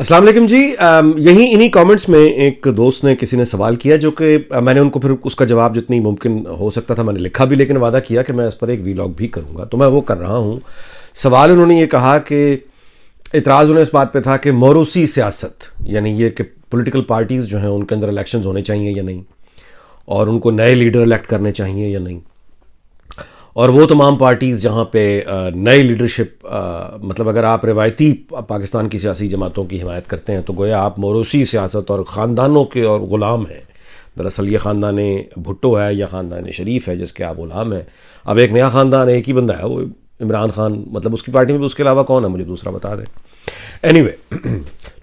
अस्सलाम वालेकुम जी। यहीं इन्हीं कमेंट्स में एक दोस्त ने किसी ने सवाल किया जो कि मैंने उनको फिर उसका जवाब जितनी मुमकिन हो सकता था मैंने लिखा भी, लेकिन वादा किया कि मैं इस पर एक वीलॉग भी करूँगा, तो मैं वो कर रहा हूँ। सवाल उन्होंने ये कहा कि इतराज़ उन्हें इस बात पे था कि मौरूसी सियासत, यानी ये कि पॉलिटिकल पार्टीज़ जो हैं उनके अंदर इलेक्शंस होने चाहिए या नहीं, और उनको नए लीडर इलेक्ट करने चाहिए या नहीं, और वो तमाम पार्टीज़ जहाँ पे नई लीडरशिप मतलब अगर आप रिवायती पाकिस्तान की सियासी जमातों की हिमायत करते हैं तो गोया आप मौरूसी सियासत और ख़ानदानों के और ग़ुलाम हैं। दरअसल ये ख़ानदान भुट्टो है या ख़ानदान शरीफ है जिसके आप ग़ुलाम हैं। अब एक नया ख़ानदान एक ही बंदा है, वो इमरान खान, मतलब उसकी पार्टी में भी उसके अलावा कौन है मुझे दूसरा बता दें। एनीवे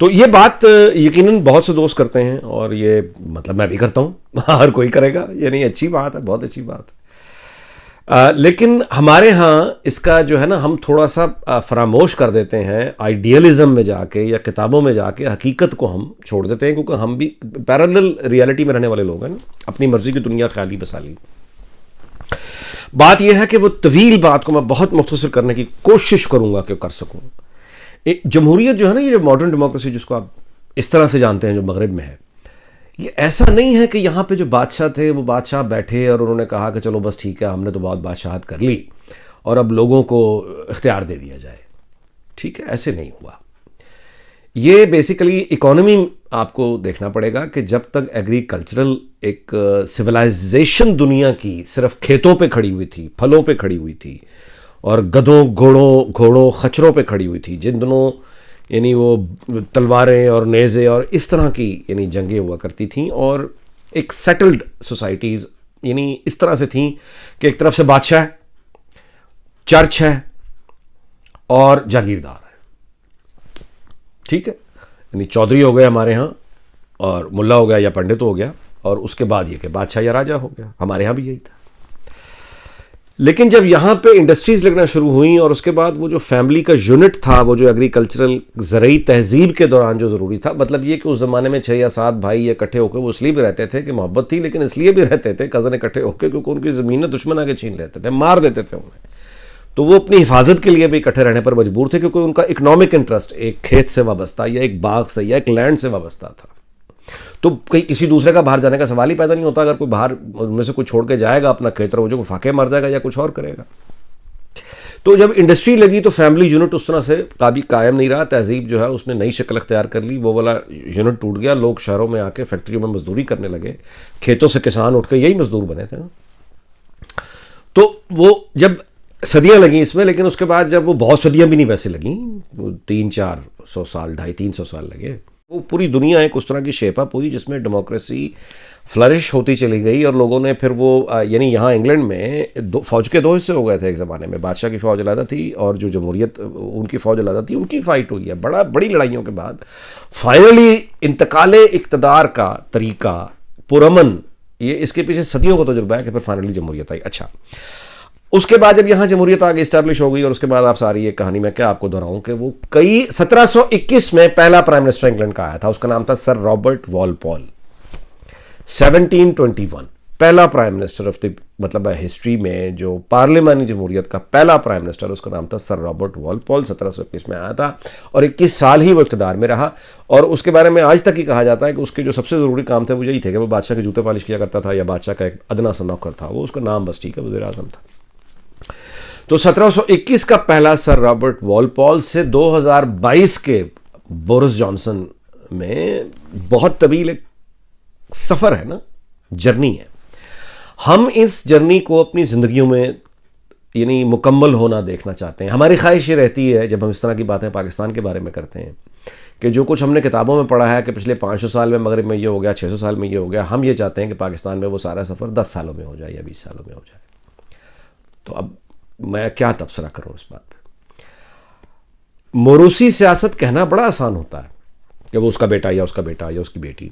तो ये बात यकीनन बहुत से दोस्त करते हैं और ये मतलब मैं भी करता हूँ, हर कोई करेगा, यानी अच्छी बात है, बहुत अच्छी बात है। लेकिन हमारे यहाँ इसका जो है ना, हम थोड़ा सा फरामोश कर देते हैं आइडियलिज़म में जाके या किताबों में जाके, हकीकत को हम छोड़ देते हैं, क्योंकि हम भी पैरेलल रियलिटी में रहने वाले लोग हैं ना, अपनी मर्ज़ी की दुनिया ख्याली बसाली। बात यह है कि वो तवील बात को मैं बहुत मुख्तसर करने की कोशिश करूँगा कि कर सकूँ। जमहूरियत जो है ना, ये जो मॉडर्न डेमोक्रेसी जिसको आप इस तरह से जानते हैं जो मगरिब में है, ये ऐसा नहीं है कि यहाँ पे जो बादशाह थे वो बादशाह बैठे और उन्होंने कहा कि चलो बस ठीक है, हमने तो बहुत बादशाहत कर ली और अब लोगों को इख्तियार दे दिया जाए। ठीक है, ऐसे नहीं हुआ। ये बेसिकली इकोनॉमी आपको देखना पड़ेगा कि जब तक एग्रीकल्चरल एक सिविलाइजेशन दुनिया की सिर्फ खेतों पे खड़ी हुई थी, फलों पे खड़ी हुई थी और गधों घोड़ों खच्चरों पे खड़ी हुई थी, जिन दोनों यानी वो तलवारें और नेज़े और इस तरह की यानी जंगें हुआ करती थीं, और एक सेटल्ड सोसाइटीज़ यानी इस तरह से थीं कि एक तरफ से बादशाह है, चर्च है और जागीरदार है। ठीक है, यानी चौधरी हो गए हमारे यहाँ और मुल्ला हो गया या पंडित हो गया, और उसके बाद ये कि बादशाह या राजा हो गया। हमारे यहाँ भी यही था। लेकिन जब यहाँ पे इंडस्ट्रीज़ लगना शुरू हुई और उसके बाद वो जो फैमिली का यूनिट था, वो जो एग्रीकल्चरल ज़रूरी तहजीब के दौरान जो ज़रूरी था, मतलब ये कि उस ज़माने में 6 या 7 भाई इकट्ठे होकर वो इसलिए भी रहते थे कि मोहब्बत थी, लेकिन इसलिए भी रहते थे कज़न इकट्ठे होकर क्योंकि उनकी ज़मीनें दुश्मन आके छीन लेते थे, मार देते थे उन्हें, तो वो अपनी हिफाजत के लिए भी इकट्ठे रहने पर मजबूर थे, क्योंकि उनका इकनॉमिक इंटरेस्ट एक खेत से वाबस्ता या एक बाग से या एक लैंड से वाबस्ता था। तो कहीं किसी दूसरे का बाहर जाने का सवाल ही पैदा नहीं होता। अगर कोई बाहर उनमें से कोई छोड़ के जाएगा अपना खेत, और वो जो फाके मर जाएगा या कुछ और करेगा। तो जब इंडस्ट्री लगी तो फैमिली यूनिट उस तरह से कायम नहीं रहा, तहजीब जो है उसने नई शक्ल अख्तियार कर ली, वो वाला यूनिट टूट गया। लोग शहरों में आके फैक्ट्रियों में मजदूरी करने लगे, खेतों से किसान उठ के यही मजदूर बने थे ना। तो वो जब सदियां लगी इसमें, लेकिन उसके बाद जब वो बहुत सदियां भी नहीं वैसे लगी, 300-400 साल, 250-300 साल लगे, वो पूरी दुनिया एक उस तरह की शेप अप हुई जिसमें डेमोक्रेसी फ्लरिश होती चली गई। और लोगों ने फिर वो यानी यहाँ इंग्लैंड में फ़ौज के 2 हिस्से हो गए थे एक ज़माने में। बादशाह की फ़ौज अलहदा थी और जो जमहूरियत उनकी फ़ौज अलहदा थी, उनकी फ़ाइट हुई है बड़ी लड़ाइयों के बाद। फाइनली इंतकाले इक़्तिदार का तरीका पुरअमन, ये इसके पीछे सदियों का तजुर्बा है कि फिर फाइनली जमहूरियत आई। अच्छा, उसके बाद जब यहाँ जमहूरियत आगे इस्टेब्लिश हो गई, और उसके बाद आप सारी ये कहानी मैं क्या आपको दोहराऊं कि वो 1721 में पहला प्राइम मिनिस्टर इंग्लैंड का आया था, उसका नाम था सर रॉबर्ट वॉलपॉल। 1721 पहला प्राइम मिनिस्टर ऑफ द मतलब हिस्ट्री में जो पार्लियामानी जमहूरियत का पहला प्राइम मिनिस्टर, उसका नाम था सर रॉबर्ट वॉलपॉल। 1721 में आया था और 21 साल ही वो इक़्तिदार में रहा। और उसके बारे में आज तक ही कहा जाता है कि उसके जो सबसे ज़रूरी काम थे वो यही थे कि वो बादशाह के जूते पालिश किया करता था, या बादशाह का एक अदना सा नौकर था, वो उसका नाम बस ठीक है वज़ीर आज़म था। तो 1721 का पहला सर रॉबर्ट वॉलपॉल से 2022 के बोरिस जॉनसन में बहुत तवील एक सफ़र है ना, जर्नी है। हम इस जर्नी को अपनी ज़िंदगियों में यानी मुकम्मल होना देखना चाहते हैं। हमारी ख्वाहिश ये रहती है जब हम इस तरह की बातें पाकिस्तान के बारे में करते हैं कि जो कुछ हमने किताबों में पढ़ा है कि पिछले 500 साल में मगरिब में ये हो गया, 600 साल में ये हो गया, हम ये चाहते हैं कि पाकिस्तान में वो सारा सफ़र 10 सालों में हो जाए या 20 सालों में हो जाए। तो अब मैं क्या तबसरा करूं इस बात पे। मौरूसी सियासत कहना बड़ा आसान होता है कि वो उसका बेटा या उसका बेटा या उसकी बेटी,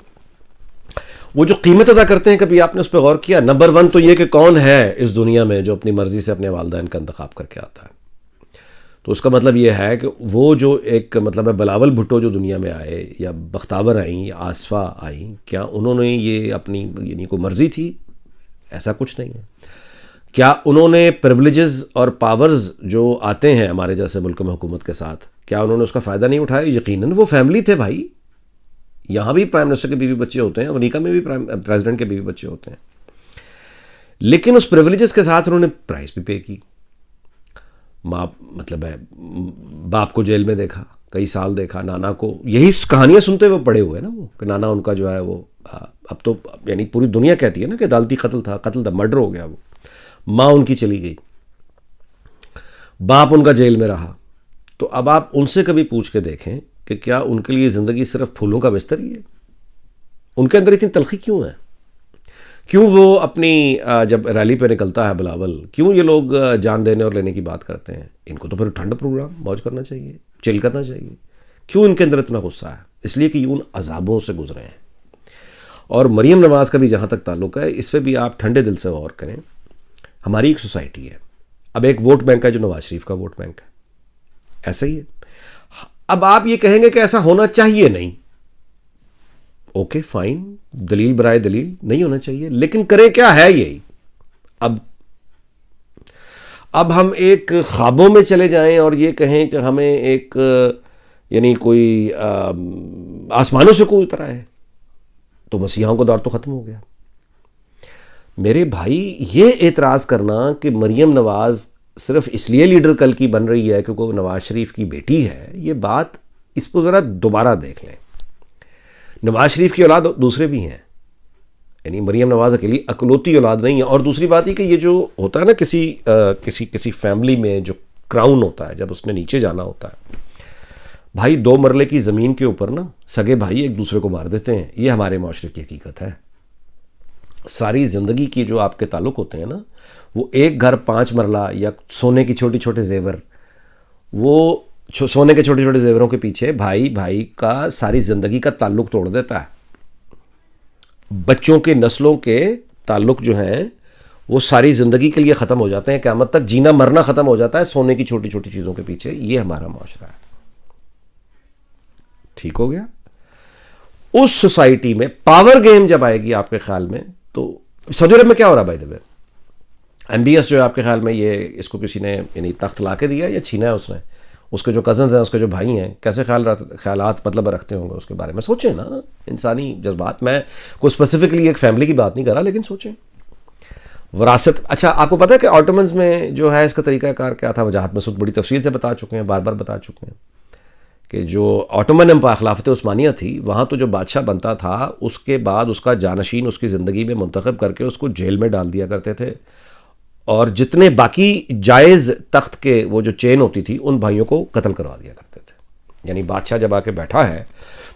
वो जो कीमत अदा करते हैं, कभी आपने उस पर गौर किया? नंबर 1 तो ये कि कौन है इस दुनिया में जो अपनी मर्जी से अपने वालिदैन का इंतखाब करके आता है। तो उसका मतलब ये है कि वो जो एक मतलब है बिलावल भुट्टो जो दुनिया में आए, या बख्तावर आई या आसफा आई, क्या उन्होंने ये अपनी यानी कोई मर्जी थी? ऐसा कुछ नहीं है। क्या उन्होंने प्रिविलेजेस और पावर्स जो आते हैं हमारे जैसे मुल्क में हुकूमत के साथ, क्या उन्होंने उसका फ़ायदा नहीं उठाया? यकीनन वो फैमिली थे भाई। यहाँ भी प्राइम मिनिस्टर के बीवी बच्चे होते हैं, अमेरिका में भी प्रेसिडेंट के बीवी बच्चे होते हैं, लेकिन उस प्रिविलेजेस के साथ उन्होंने प्राइस भी पे की। माँ मतलब है, बाप को जेल में देखा, कई साल देखा, नाना को, यही कहानियां सुनते हुए बड़े हुए ना वो, कि नाना उनका जो है वो अब तो यानी पूरी दुनिया कहती है ना कि अदालती कत्ल था, मर्डर हो गया वो। माँ उनकी चली गई, बाप उनका जेल में रहा। तो अब आप उनसे कभी पूछ के देखें कि क्या उनके लिए ज़िंदगी सिर्फ फूलों का बिस्तर ही है? उनके अंदर इतनी तलखी क्यों है? क्यों वो अपनी जब रैली पे निकलता है बिलावल, क्यों ये लोग जान देने और लेने की बात करते हैं? इनको तो फिर ठंड प्रोग्राम मौज करना चाहिए, चिल करना चाहिए। क्यों इनके अंदर इतना गुस्सा है? इसलिए कि ये उन अजाबों से गुजरे हैं। और मरीम नवाज़ का भी जहाँ तक ताल्लुक है, इस पर भी आप ठंडे दिल से गौर करें। हमारी एक सोसाइटी है, अब एक वोट बैंक है जो नवाज शरीफ का वोट बैंक है, ऐसा ही है। अब आप ये कहेंगे कि ऐसा होना चाहिए नहीं, ओके फाइन, दलील बराए दलील, नहीं होना चाहिए, लेकिन करें क्या? है यही। अब हम एक ख्वाबों में चले जाएं और ये कहें कि हमें एक यानी कोई आसमानों से कोई उतरा है, तो मसीहाओं का दौर तो ख़त्म हो गया। मेरे भाई, ये एतराज़ करना कि मरीम नवाज़ सिर्फ इसलिए लीडर कल की बन रही है क्योंकि वो नवाज शरीफ की बेटी है, ये बात, इसको ज़रा दोबारा देख लें। नवाज शरीफ की औलाद दूसरे भी हैं, यानी मरीम नवाज़ अकेली अकलौती औलाद नहीं है। और दूसरी बात ही कि ये जो होता है ना किसी फैमिली में जो क्राउन होता है, जब उसने नीचे जाना होता है, भाई 2 मरले की ज़मीन के ऊपर ना सगे भाई एक दूसरे को मार देते हैं। ये हमारे माशरे की हकीकत है। सारी ज़िंदगी की जो आपके ताल्लुक़ होते हैं ना, वो एक घर 5 मरला या सोने की छोटे छोटे जेवर, वो सोने के छोटे छोटे जेवरों के पीछे भाई भाई का सारी ज़िंदगी का ताल्लुक़ तोड़ देता है। बच्चों के नस्लों के ताल्लुक़ जो हैं वो सारी ज़िंदगी के लिए ख़त्म हो जाते हैं, क़यामत तक जीना मरना ख़त्म हो जाता है सोने की छोटी छोटी चीज़ों के पीछे। ये हमारा माशरा है। ठीक हो गया? उस सोसाइटी में पावर गेम जब आएगी आपके ख्याल में, तो सऊदी अरब में क्या हो रहा है? बाय द वे, MBS जो है आपके ख्याल में, ये इसको किसी ने यानी तख्त ला के दिया या छीना है उसने? उसके जो कज़न्स हैं, उसके जो भाई हैं, कैसे ख्यालात मतलब रखते होंगे उसके बारे में? सोचें ना, इंसानी जज्बात। मैं कोई स्पेसिफिकली एक फैमिली की बात नहीं कर रहा, लेकिन सोचें वरासत। अच्छा, आपको पता है कि ऑटोमन्स में जो है इसका तरीक़ाकार क्या था? वजाहत मसूद बड़ी तफसील से बता चुके हैं, बार बार बता चुके हैं कि जो ऑटोमन एम्पायर खिलाफत उस्मानिया थी, वहाँ तो जो बादशाह बनता था उसके बाद उसका जानशीन उसकी ज़िंदगी में मुंतखब करके उसको जेल में डाल दिया करते थे, और जितने बाकी जायज़ तख्त के वो जो चेन होती थी उन भाइयों को कत्ल करवा दिया करते थे। यानी बादशाह जब आके बैठा है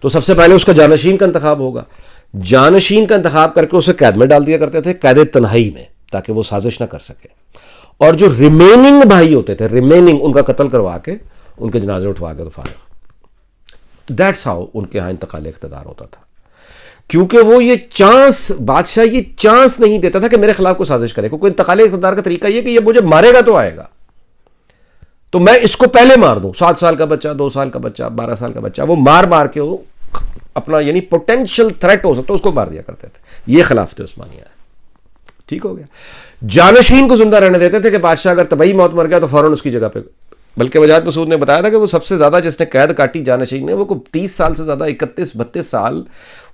तो सबसे पहले उसका जानशीन का इंतखाब होगा, जानशीन का इंतखाब करके उसे कैद में डाल दिया करते थे, कैद तन्हाई में, ताकि वो साजिश ना कर सके। और जो रिमेनिंग भाई होते थे, रिमेनिंग, उनका कत्ल करवा के उनके जनाजे उठवा के तो फारिग। दैट्स हाउ उनके यहाँ इंतकाल इख्तिदार होता था। क्योंकि वो ये चांस, बादशाह ये चांस नहीं देता था कि मेरे खिलाफ कोई साजिश करे, क्योंकि इंतकाल इख्तिदार का तरीका ये कि ये मुझे मारेगा तो आएगा, तो मैं इसको पहले मार दूं। 7 साल का बच्चा, 2 साल का बच्चा, 12 साल का बच्चा, वो मार मार के वो अपना यानी पोटेंशियल थ्रेट हो सकता है उसको मार दिया करते थे। ये खिलाफत उस्मानिया है। ठीक हो गया? जानशीन को जिंदा रहने देते थे कि बादशाह अगर तबई मौत मर गया तो फौरन उसकी जगह पे, बल्कि वजाहत मसूद ने बताया था कि वो सबसे ज़्यादा जिसने कैद काटी जानशीन ने, वो को 30 साल से ज़्यादा, 31-32 साल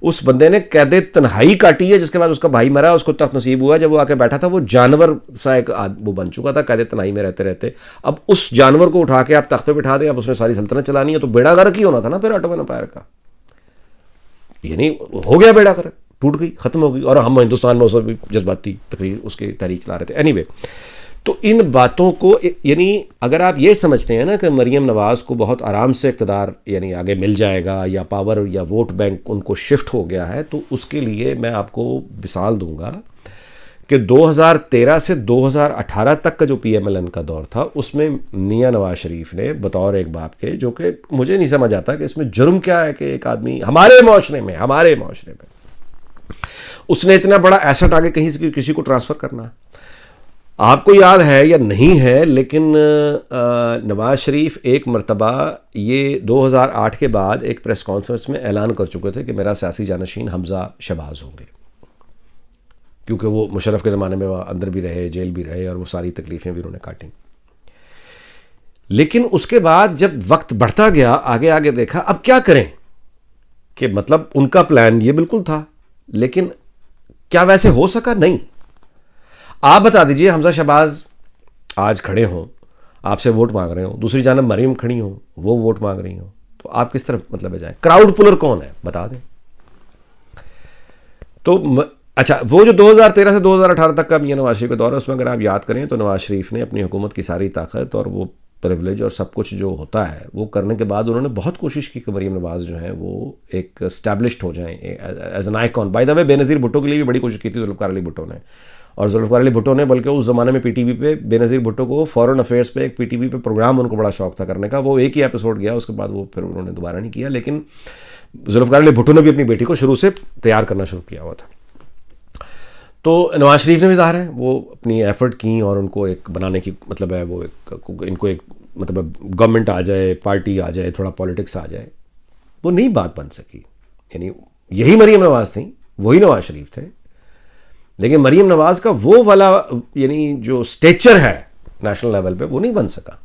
उस बंदे ने कैद तन्हाई काटी है, जिसके बाद उसका भाई मरा, उसको तख्त नसीब हुआ। जब वो आके बैठा था वो जानवर सा एक वो बन चुका था कैद तन्हाई में रहते रहते। अब उस जानवर को उठा के आप तख्त पे बिठा दें, अब उसने सारी सल्तनत चलानी है, तो बेड़ा गर्क ही होना था ना फिर ऑटोमन एम्पायर का। यानी हो गया बेड़ा गर्क, टूट गई, ख़त्म हो गई। और हम हिंदुस्तान में उस जज्बाती तकरीर उसकी तहरीक चला रहे थे। एनीवे, तो इन बातों को यानी अगर आप ये समझते हैं ना कि मरीम नवाज़ को बहुत आराम से इक़्तिदार यानी आगे मिल जाएगा, या पावर या वोट बैंक उनको शिफ्ट हो गया है, तो उसके लिए मैं आपको मिसाल दूंगा कि 2013 से 2018 तक का जो PMLN का दौर था, उसमें मियां नवाज शरीफ ने बतौर एक बाप के, जो कि मुझे नहीं समझ आता कि इसमें जुर्म क्या है कि एक आदमी हमारे माशरे में उसने इतना बड़ा एसेट आगे कहीं से किसी को ट्रांसफ़र करना। आपको याद है या नहीं है, लेकिन नवाज शरीफ एक मरतबा ये 2008 के बाद एक प्रेस कॉन्फ्रेंस में ऐलान कर चुके थे कि मेरा सियासी जानशीन हमज़ा शहबाज होंगे, क्योंकि वो मुशर्रफ के ज़माने में वहाँ अंदर भी रहे, जेल भी रहे, और वो सारी तकलीफ़ें भी उन्होंने काटी। लेकिन उसके बाद जब वक्त बढ़ता गया, आगे आगे देखा अब क्या करें, कि मतलब उनका प्लान ये बिल्कुल था, लेकिन क्या वैसे हो सका? नहीं। आप बता दीजिए, हमजा शहबाज आज खड़े हों, आपसे वोट मांग रहे हो, दूसरी जानब मरीम खड़ी हो, वो वोट मांग रही हो, तो आप किस तरफ मतलब जाए? क्राउड पुलर कौन है बता दें। तो अच्छा, वो जो 2013 से 2018 तक का मियां नवाज शरीफ का दौर है, उसमें अगर आप याद करें तो नवाज शरीफ ने अपनी हुकूमत की सारी ताकत और वो प्रिविलेज और सब कुछ जो होता है वो करने के बाद उन्होंने बहुत कोशिश की कि मरीम नवाज जो है वो एक स्टैब्लिश्ड हो जाएं as an icon. By the way, Benazir Bhutto के लिए भी बड़ी कोशिश की थी जुल्फ़िकार अली भुट्टो ने, और जुल्फ़िकार अली भुट्टो ने बल्कि उस ज़माने में पीटीवी पे बेनज़ीर भुट्टो को फॉरेन अफेयर्स पे एक पीटीवी पे प्रोग्राम उनको बड़ा शौक था करने का, वो एक ही एपिसोड गया, उसके बाद वो फिर उन्होंने दोबारा नहीं किया। लेकिन जुल्फ़िकार अली भुट्टो ने भी अपनी बेटी को शुरू से तैयार करना शुरू किया हुआ था। तो नवाज शरीफ ने भी ज़ाहिर है वो अपनी एफर्ट की और उनको एक बनाने की मतलब है, वो इनको एक मतलब गवर्नमेंट आ जाए, पार्टी आ जाए, थोड़ा पॉलिटिक्स आ जाए, वो नहीं बात बन सकी। यानी यही मरीम नवाज थी, वही नवाज शरीफ थे, लेकिन मरीम नवाज का वो वाला यानी जो स्टेचर है नेशनल लेवल पे वो नहीं बन सका।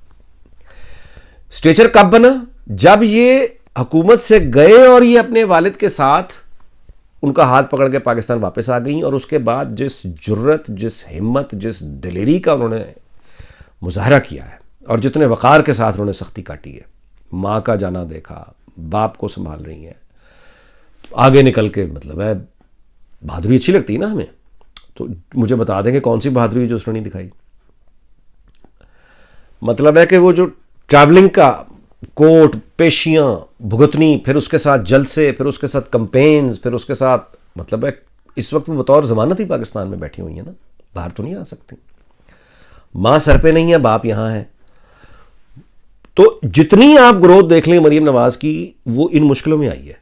स्टेचर कब बना? जब ये हुकूमत से गए और ये अपने वालिद के साथ उनका हाथ पकड़ के पाकिस्तान वापस आ गई, और उसके बाद जिस जुर्रत, जिस हिम्मत, जिस दिलेरी का उन्होंने मुजाहरा किया है और जितने वक़ार के साथ उन्होंने सख्ती काटी है, माँ का जाना देखा, बाप को संभाल रही हैं, आगे निकल के मतलब है बहादुरी अच्छी लगती है ना हमें, तो मुझे बता देंगे कौन सी बहादुरी जो उसने नहीं दिखाई। मतलब है कि वो जो ट्रैवलिंग का कोर्ट पेशियां भुगतनी, फिर उसके साथ जलसे, फिर उसके साथ कंपेन्स, फिर उसके साथ मतलब है इस वक्त वो बतौर जमानत ही पाकिस्तान में बैठी हुई है ना, बाहर तो नहीं आ सकती। माँ सर पे नहीं है, बाप यहां है। तो जितनी आप ग्रोथ देख लें मरीम नवाज की, वो इन मुश्किलों में आई है।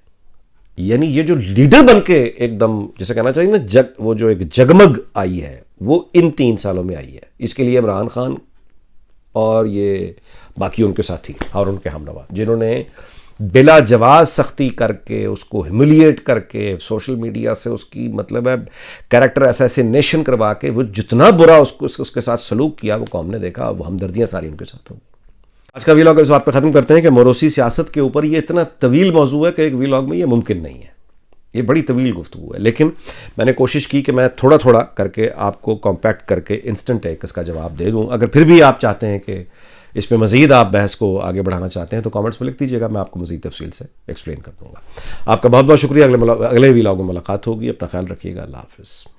यानी ये जो लीडर बन के एकदम जिसे कहना चाहिए ना वो जो एक जगमग आई है, वो इन 3 सालों में आई है। इसके लिए इमरान खान और ये बाकी उनके साथी और उनके हमनवा, जिन्होंने बिला जवाज सख्ती करके, उसको ह्यूमिलिएट करके, सोशल मीडिया से उसकी मतलब है कैरेक्टर असैसिनेशन करवा के वो जितना बुरा उसके साथ सलूक किया, वो कौम ने देखा, वो हमदर्दियाँ सारी उनके साथ होंगी। आज का वीलॉग इस बात पर ख़त्म करते हैं कि मोरोसी सियासत के ऊपर ये इतना तवील मौजू है कि एक वीलॉग में ये मुमकिन नहीं है, ये बड़ी तवील गुफ्तगू है। लेकिन मैंने कोशिश की कि मैं थोड़ा थोड़ा करके आपको कॉम्पैक्ट करके इंस्टेंट एक इसका जवाब दे दूं। अगर फिर भी आप चाहते हैं कि इस पर मज़ीद आप बहस को आगे बढ़ाना चाहते हैं तो कमेंट्स में लिख दीजिएगा, मैं आपको मज़ीद तफसील से एक्सप्लेन कर दूंगा। आपका बहुत बहुत शुक्रिया। अगले वीलॉग में मुलाकात होगी। अपना ख्याल रखिएगा। अल्लाह हाफ़िज़।